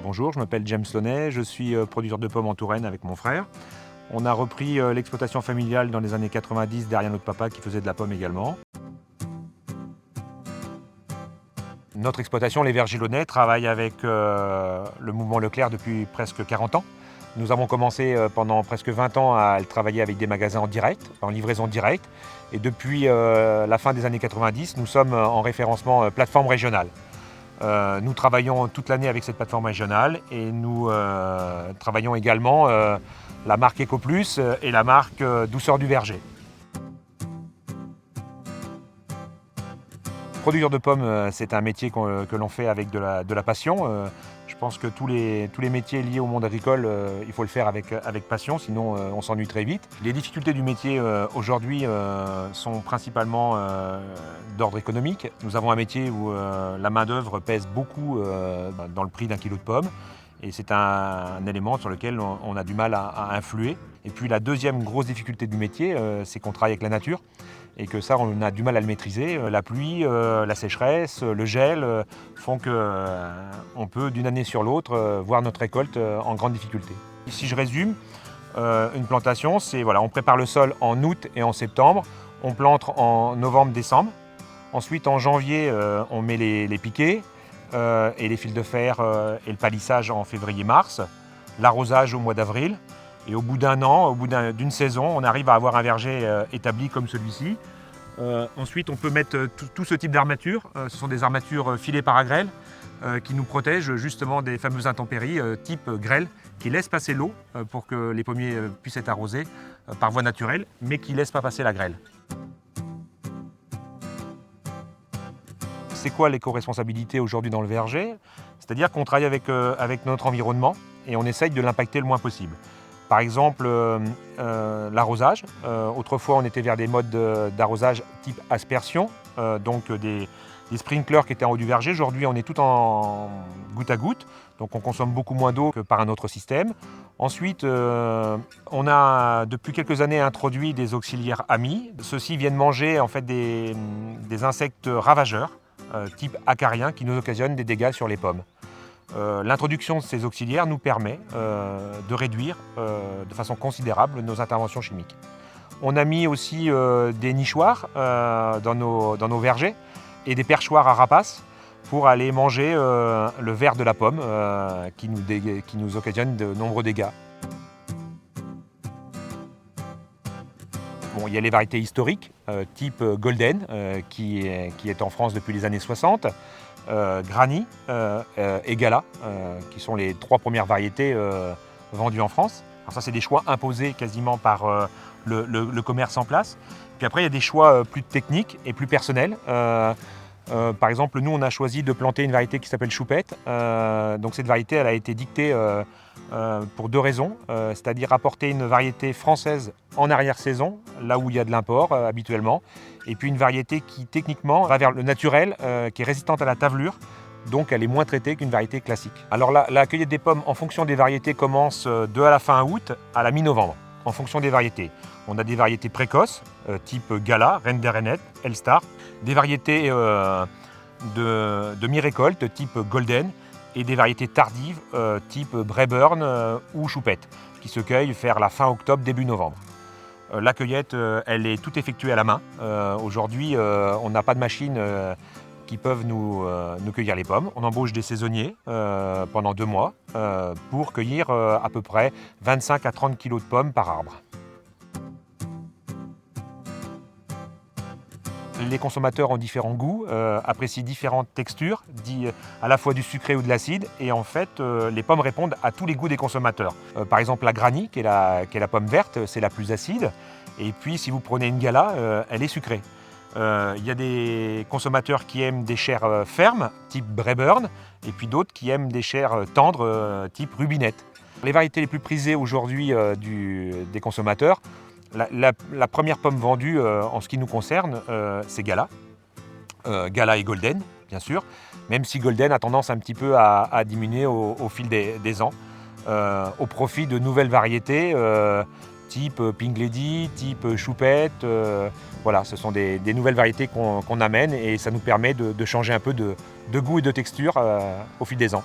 Bonjour, je m'appelle James Launay, je suis producteur de pommes en Touraine avec mon frère. On a repris l'exploitation familiale dans les années 90 derrière notre papa qui faisait de la pomme également. Notre exploitation, les Vergers Launay, travaille avec le mouvement Leclerc depuis presque 40 ans. Nous avons commencé pendant presque 20 ans à travailler avec des magasins en direct, en livraison directe. Et depuis la fin des années 90, nous sommes en référencement plateforme régionale. Nous travaillons toute l'année avec cette plateforme régionale et nous travaillons également la marque EcoPlus et la marque Douceur du Verger. Producteur de pommes, c'est un métier que l'on fait avec de la passion. Je pense que tous les métiers liés au monde agricole, il faut le faire avec passion, sinon on s'ennuie très vite. Les difficultés du métier aujourd'hui sont principalement d'ordre économique. Nous avons un métier où la main-d'œuvre pèse beaucoup dans le prix d'un kilo de pommes. Et c'est un élément sur lequel on a du mal à influer. Et puis la deuxième grosse difficulté du métier, c'est qu'on travaille avec la nature et que ça, on a du mal à le maîtriser. La pluie, la sécheresse, le gel font qu'on peut d'une année sur l'autre voir notre récolte en grande difficulté. Si je résume, une plantation, c'est voilà, on prépare le sol en août et en septembre, on plante en novembre-décembre. Ensuite, en janvier, on met les piquets. Et les fils de fer et le palissage en février-mars, l'arrosage au mois d'avril. Et au bout d'un an, au bout d'une saison, on arrive à avoir un verger établi comme celui-ci. Ensuite, on peut mettre tout ce type d'armature. Ce sont des armatures filées par grêle qui nous protègent justement des fameuses intempéries type grêle qui laissent passer l'eau pour que les pommiers puissent être arrosés par voie naturelle, mais qui ne laissent pas passer la grêle. C'est quoi l'éco-responsabilité aujourd'hui dans le verger? C'est-à-dire qu'on travaille avec notre environnement et on essaye de l'impacter le moins possible. Par exemple, l'arrosage. Autrefois, on était vers des modes d'arrosage type aspersion, donc des sprinklers qui étaient en haut du verger. Aujourd'hui, on est tout en goutte à goutte, donc on consomme beaucoup moins d'eau que par un autre système. Ensuite, on a depuis quelques années introduit des auxiliaires amis. Ceux-ci viennent manger en fait des insectes ravageurs, type acarien, qui nous occasionnent des dégâts sur les pommes. L'introduction de ces auxiliaires nous permet de réduire de façon considérable nos interventions chimiques. On a mis aussi des nichoirs dans nos vergers et des perchoirs à rapaces pour aller manger le verre de la pomme qui nous occasionne de nombreux dégâts. Bon, il y a les variétés historiques, type Golden, qui est en France depuis les années 60, Granny et Gala, qui sont les 3 premières variétés vendues en France. Alors ça, c'est des choix imposés quasiment par le commerce en place. Puis après, il y a des choix plus techniques et plus personnels. Par exemple, nous, on a choisi de planter une variété qui s'appelle Choupette. Donc cette variété, elle a été dictée pour 2 raisons, c'est-à-dire apporter une variété française en arrière-saison, là où il y a de l'import habituellement, et puis une variété qui techniquement va vers le naturel, qui est résistante à la tavelure, donc elle est moins traitée qu'une variété classique. Alors la cueillette des pommes en fonction des variétés commence de à la fin août à la mi-novembre, en fonction des variétés. On a des variétés précoces, type Gala, Reine des Rainettes, Elstar, des variétés de mi-récolte, type Golden, et des variétés tardives type Braeburn ou Choupette, qui se cueillent vers la fin octobre, début novembre. La cueillette, elle est toute effectuée à la main. Aujourd'hui, on n'a pas de machines qui peuvent nous cueillir les pommes. On embauche des saisonniers pendant 2 mois pour cueillir à peu près 25 à 30 kg de pommes par arbre. Les consommateurs ont différents goûts, apprécient différentes textures, à la fois du sucré ou de l'acide, et en fait les pommes répondent à tous les goûts des consommateurs. Par exemple la Granny, qui est la pomme verte, c'est la plus acide, et puis si vous prenez une Gala, elle est sucrée. Il y a des consommateurs qui aiment des chairs fermes, type Braeburn, et puis d'autres qui aiment des chairs tendres, type Rubinette. Les variétés les plus prisées aujourd'hui des consommateurs, la première pomme vendue en ce qui nous concerne, c'est Gala. Gala et Golden, bien sûr, même si Golden a tendance un petit peu à diminuer au fil des ans, au profit de nouvelles variétés type Pink Lady, type Choupette. Voilà, ce sont des nouvelles variétés qu'on amène et ça nous permet de changer un peu de goût et de texture au fil des ans.